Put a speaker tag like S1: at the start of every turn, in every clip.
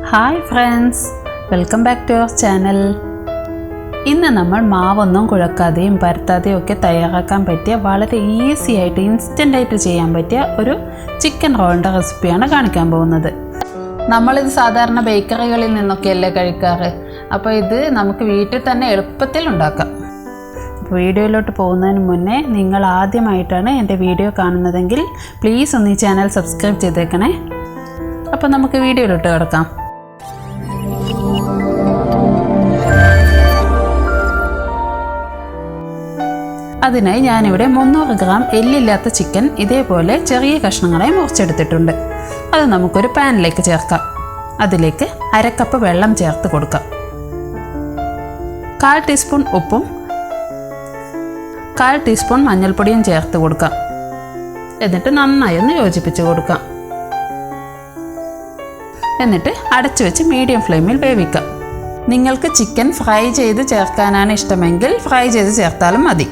S1: Hi friends, welcome back to our channel. ഇന്ന് നമ്മൾ മാവൊന്നും കുഴക്കാതെയും പരത്താതെയും ഒക്കെ തയ്യാറാക്കാൻ പറ്റിയ വളരെ ഈസി ആയിട്ട് ഇൻസ്റ്റൻ്റായിട്ട് ചെയ്യാൻ പറ്റിയ ഒരു ചിക്കൻ റോളിൻ്റെ റെസിപ്പിയാണ് കാണിക്കാൻ പോകുന്നത്. നമ്മളിത് സാധാരണ ബേക്കറികളിൽ നിന്നൊക്കെയല്ലേ കഴിക്കാറ്. അപ്പോൾ ഇത് നമുക്ക് വീട്ടിൽ തന്നെ എളുപ്പത്തിൽ ഉണ്ടാക്കാം. അപ്പോൾ വീഡിയോയിലോട്ട് പോകുന്നതിന് മുന്നേ നിങ്ങൾ ആദ്യമായിട്ടാണ് എൻ്റെ വീഡിയോ കാണുന്നതെങ്കിൽ പ്ലീസ് ഒന്ന് ഈ ചാനൽ സബ്സ്ക്രൈബ് ചെയ്തേക്കണേ. അപ്പോൾ നമുക്ക് വീഡിയോയിലോട്ട് കിടക്കാം. അതിനായി ഞാനിവിടെ 300 ഗ്രാം എല്ലില്ലാത്ത ചിക്കൻ ഇതേപോലെ ചെറിയ കഷ്ണങ്ങളായി മുറിച്ചെടുത്തിട്ടുണ്ട്. അത് നമുക്കൊരു പാനിലേക്ക് ചേർക്കാം. അതിലേക്ക് 1/2 കപ്പ് വെള്ളം ചേർത്ത് കൊടുക്കാം. 1/4 ടീസ്പൂൺ ഉപ്പും 1/4 ടീസ്പൂൺ മഞ്ഞൾപ്പൊടിയും ചേർത്ത് കൊടുക്കാം. എന്നിട്ട് നന്നായി ഒന്ന് യോജിപ്പിച്ച് കൊടുക്കാം. എന്നിട്ട് അടച്ചു വെച്ച് മീഡിയം ഫ്ലെയിമിൽ വേവിക്കാം. നിങ്ങൾക്ക് ചിക്കൻ ഫ്രൈ ചെയ്ത് ചേർക്കാനാണ് ഇഷ്ടമെങ്കിൽ ഫ്രൈ ചെയ്ത് ചേർത്താലും മതി.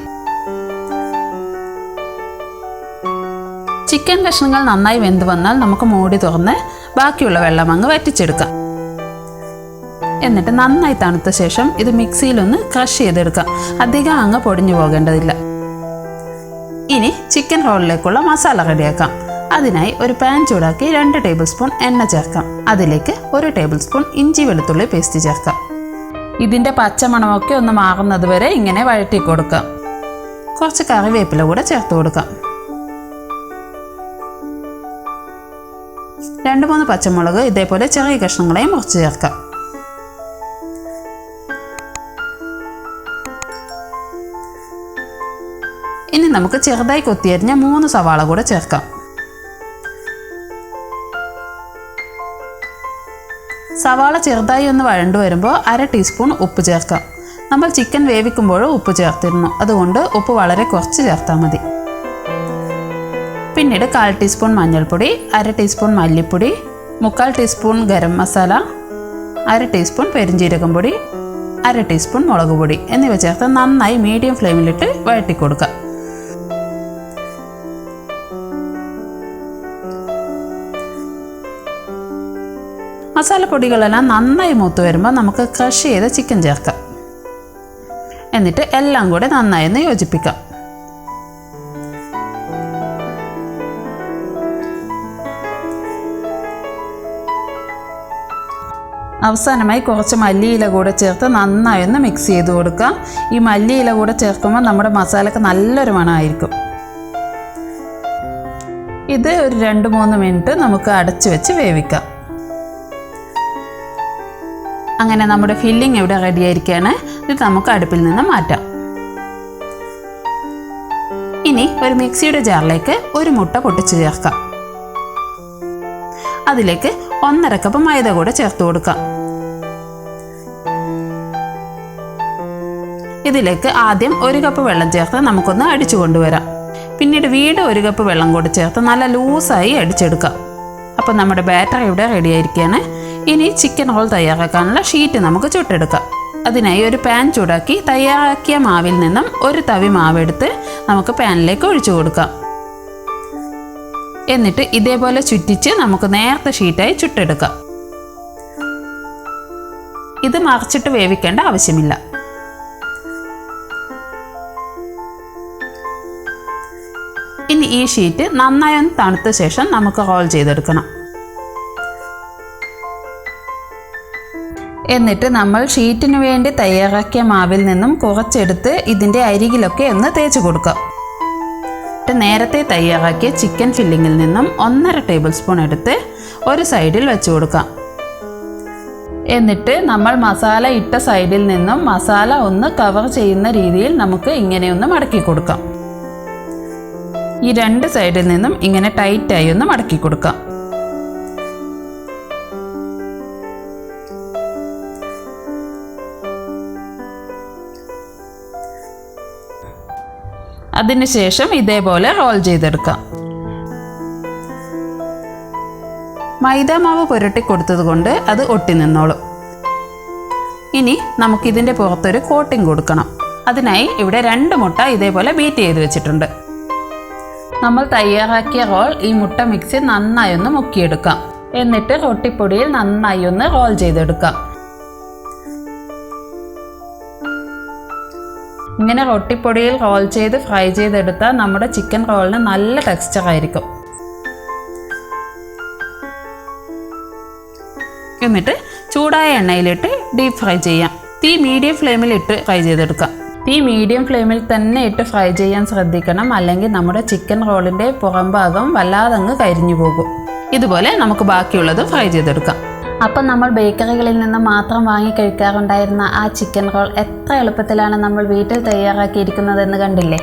S1: ചിക്കൻ കഷ്ണങ്ങൾ നന്നായി വെന്ത് വന്നാൽ നമുക്ക് മൂടി തുറന്ന് ബാക്കിയുള്ള വെള്ളം അങ്ങ് വറ്റിച്ചെടുക്കാം. എന്നിട്ട് നന്നായി തണുത്ത ശേഷം ഇത് മിക്സിയിലൊന്ന് ക്രഷ് ചെയ്തെടുക്കാം. അധികം അങ്ങ് പൊടിഞ്ഞു പോകേണ്ടതില്ല. ഇനി ചിക്കൻ റോളിലേക്കുള്ള മസാല റെഡിയാക്കാം. അതിനായി ഒരു പാൻ ചൂടാക്കി 2 ടേബിൾ സ്പൂൺ എണ്ണ ചേർക്കാം. അതിലേക്ക് 1 ടേബിൾ സ്പൂൺ ഇഞ്ചി വെളുത്തുള്ളി പേസ്റ്റ് ചേർക്കാം. ഇതിൻ്റെ പച്ചമണമൊക്കെ ഒന്ന് മാറുന്നത് വരെ ഇങ്ങനെ വഴറ്റി കൊടുക്കാം. കുറച്ച് കറിവേപ്പില കൂടെ ചേർത്ത് കൊടുക്കാം. 2-3 പച്ചമുളക് ഇതേപോലെ ചെറിയ കഷ്ണങ്ങളായി മുറിച്ച് ചേർക്കാം. ഇനി നമുക്ക് ചെറുതായി കൊത്തിയരിഞ്ഞ 3 സവാള കൂടെ ചേർക്കാം. സവാള ചെറുതായി ഒന്ന് വഴണ്ടു വരുമ്പോൾ 1/2 ടീസ്പൂൺ ഉപ്പ് ചേർക്കാം. നമ്മൾ ചിക്കൻ വേവിക്കുമ്പോഴും ഉപ്പ് ചേർത്തിരുന്നു, അതുകൊണ്ട് ഉപ്പ് വളരെ കുറച്ച് ചേർത്താൽ മതി. പിന്നീട് 1/4 ടീസ്പൂൺ മഞ്ഞൾപ്പൊടി, 1/2 ടീസ്പൂൺ മല്ലിപ്പൊടി, 3/4 ടീസ്പൂൺ ഗരം മസാല, 1/2 ടീസ്പൂൺ പെരിഞ്ജീരകം പൊടി, 1/2 ടീസ്പൂൺ മുളക് പൊടി എന്നിവ ചേർത്ത് നന്നായി മീഡിയം ഫ്ലെയിമിലിട്ട് വഴറ്റി കൊടുക്കുക. മസാലപ്പൊടികളെല്ലാം നന്നായി മൂത്ത് വരുമ്പോൾ നമുക്ക് ക്രഷ് ചെയ്ത ചിക്കൻ ചേർക്കാം. എന്നിട്ട് എല്ലാം കൂടെ നന്നായി ഒന്ന് യോജിപ്പിക്കാം. അവസാനമായി കുറച്ച് മല്ലിയില കൂടെ ചേർത്ത് നന്നായി ഒന്ന് മിക്സ് ചെയ്ത് കൊടുക്കാം. ഈ മല്ലിയില കൂടെ ചേർക്കുമ്പോൾ നമ്മുടെ മസാലയ്ക്ക് നല്ലൊരു മണമായിരിക്കും. ഇത് ഒരു 2-3 മിനിറ്റ് നമുക്ക് അടച്ചു വെച്ച് വേവിക്കാം. അങ്ങനെ നമ്മുടെ ഫില്ലിംഗ് ഇവിടെ റെഡി ആയിരിക്കുകയാണ്. ഇത് നമുക്ക് അടുപ്പിൽ നിന്ന് മാറ്റാം. ഇനി ഒരു മിക്സിയുടെ ജാറിലേക്ക് 1 മുട്ട പൊട്ടിച്ച് ചേർക്കാം. അതിലേക്ക് 1/2 കപ്പ് മൈദ കൂടെ ചേർത്ത് കൊടുക്കാം. ഇതിലേക്ക് ആദ്യം 1 കപ്പ് വെള്ളം ചേർത്ത് നമുക്കൊന്ന് അടിച്ചു കൊണ്ടുവരാം. പിന്നീട് വീണ്ടും 1 കപ്പ് വെള്ളം കൂടി ചേർത്ത് നല്ല ലൂസായി അടിച്ചെടുക്കാം. അപ്പോൾ നമ്മുടെ ബാറ്റർ ഇവിടെ റെഡി ആയിരിക്കുകയാണ്. ഇനി ചിക്കൻ റോൾ തയ്യാറാക്കാനുള്ള ഷീറ്റ് നമുക്ക് ചുട്ടെടുക്കാം. അതിനായി ഒരു പാൻ ചൂടാക്കി തയ്യാറാക്കിയ മാവിൽ നിന്നും 1 തവി മാവെടുത്ത് നമുക്ക് പാനിലേക്ക് ഒഴിച്ചു കൊടുക്കാം. എന്നിട്ട് ഇതേപോലെ ചുറ്റിച്ച് നമുക്ക് നേർത്ത ഷീറ്റായി ചുട്ടെടുക്കാം. ഇത് മറിച്ചിട്ട് വേവിക്കേണ്ട ആവശ്യമില്ല. ഇനി ഈ ഷീറ്റ് നന്നായി ഒന്ന് തണുത്ത ശേഷം നമുക്ക് റോൾ ചെയ്തെടുക്കണം. എന്നിട്ട് നമ്മൾ ഷീറ്റിന് വേണ്ടി തയ്യാറാക്കിയ മാവിൽ നിന്നും കുറച്ചെടുത്ത് ഇതിൻ്റെ അരികിലൊക്കെ ഒന്ന് തേച്ച് കൊടുക്കാം. നേരത്തെ തയ്യാറാക്കിയ ചിക്കൻ ഫില്ലിങ്ങിൽ നിന്നും 1/2 ടേബിൾ സ്പൂൺ എടുത്ത് ഒരു സൈഡിൽ വെച്ച് കൊടുക്കാം. എന്നിട്ട് നമ്മൾ മസാല ഇട്ട സൈഡിൽ നിന്നും മസാല ഒന്ന് കവർ ചെയ്യുന്ന രീതിയിൽ നമുക്ക് ഇങ്ങനെയൊന്ന് മടക്കി കൊടുക്കാം. ഈ 2 സൈഡിൽ നിന്നും ഇങ്ങനെ ടൈറ്റായി ഒന്ന് മടക്കി കൊടുക്കാം. അതിനുശേഷം ഇതേപോലെ റോൾ ചെയ്തെടുക്കാം. മൈദാമാവ് പുരട്ടി കൊടുത്തത് കൊണ്ട് അത് ഒട്ടി നിന്നോളും. ഇനി നമുക്കിതിൻ്റെ പുറത്തൊരു കോട്ടിംഗ് കൊടുക്കണം. അതിനായി ഇവിടെ 2 മുട്ട ഇതേപോലെ ബീറ്റ് ചെയ്ത് വെച്ചിട്ടുണ്ട്. നമ്മൾ തയ്യാറാക്കിയ റോൾ ഈ മുട്ട മിക്സിൽ നന്നായി ഒന്ന് മുക്കിയെടുക്കാം. എന്നിട്ട് റൊട്ടിപ്പൊടിയിൽ നന്നായി ഒന്ന് റോൾ ചെയ്തെടുക്കാം. ഇങ്ങനെ റൊട്ടിപ്പൊടിയിൽ റോൾ ചെയ്ത് ഫ്രൈ ചെയ്തെടുത്താൽ നമ്മുടെ ചിക്കൻ റോളിന് നല്ല ടെക്സ്ചർ ആയിരിക്കും. എന്നിട്ട് ചൂടായ എണ്ണയിലിട്ട് ഡീപ്പ് ഫ്രൈ ചെയ്യാം. തീ മീഡിയം ഫ്ലെയിമിലിട്ട് ഫ്രൈ ചെയ്തെടുക്കാം. തീ മീഡിയം ഫ്ലെയിമിൽ തന്നെ ഇട്ട് ഫ്രൈ ചെയ്യാൻ ശ്രദ്ധിക്കണം, അല്ലെങ്കിൽ നമ്മുടെ ചിക്കൻ റോളിൻ്റെ പുറം ഭാഗം വല്ലാതങ്ങ് കരിഞ്ഞു പോകും. ഇതുപോലെ നമുക്ക് ബാക്കിയുള്ളത് ഫ്രൈ ചെയ്തെടുക്കാം. അപ്പം നമ്മൾ ബേക്കറികളിൽ നിന്ന് മാത്രം വാങ്ങി കഴിക്കാറുണ്ടായിരുന്ന ആ ചിക്കൻ റോൾ എത്ര എളുപ്പത്തിലാണ് നമ്മൾ വീട്ടിൽ തയ്യാറാക്കിയിരിക്കുന്നതെന്ന് കണ്ടില്ലേ?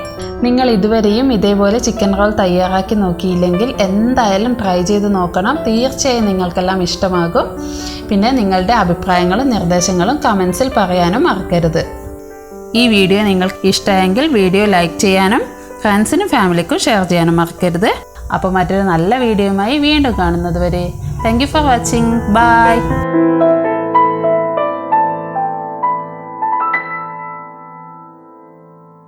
S1: നിങ്ങൾ ഇതുവരെയും ഇതേപോലെ ചിക്കൻ റോൾ തയ്യാറാക്കി നോക്കിയില്ലെങ്കിൽ എന്തായാലും ട്രൈ ചെയ്ത് നോക്കണം. തീർച്ചയായും നിങ്ങൾക്കെല്ലാം ഇഷ്ടമാകും. പിന്നെ നിങ്ങളുടെ അഭിപ്രായങ്ങളും നിർദ്ദേശങ്ങളും കമൻസിൽ പറയാനും മറക്കരുത്. ഈ വീഡിയോ നിങ്ങൾക്ക് ഇഷ്ടമായെങ്കിൽ വീഡിയോ ലൈക്ക് ചെയ്യാനും ഫ്രണ്ട്സിനും ഫാമിലിക്കും ഷെയർ ചെയ്യാനും മറക്കരുത്. അപ്പോൾ മറ്റൊരു നല്ല വീഡിയോയുമായി വീണ്ടും കാണുന്നത് വരെ thank you for watching. By.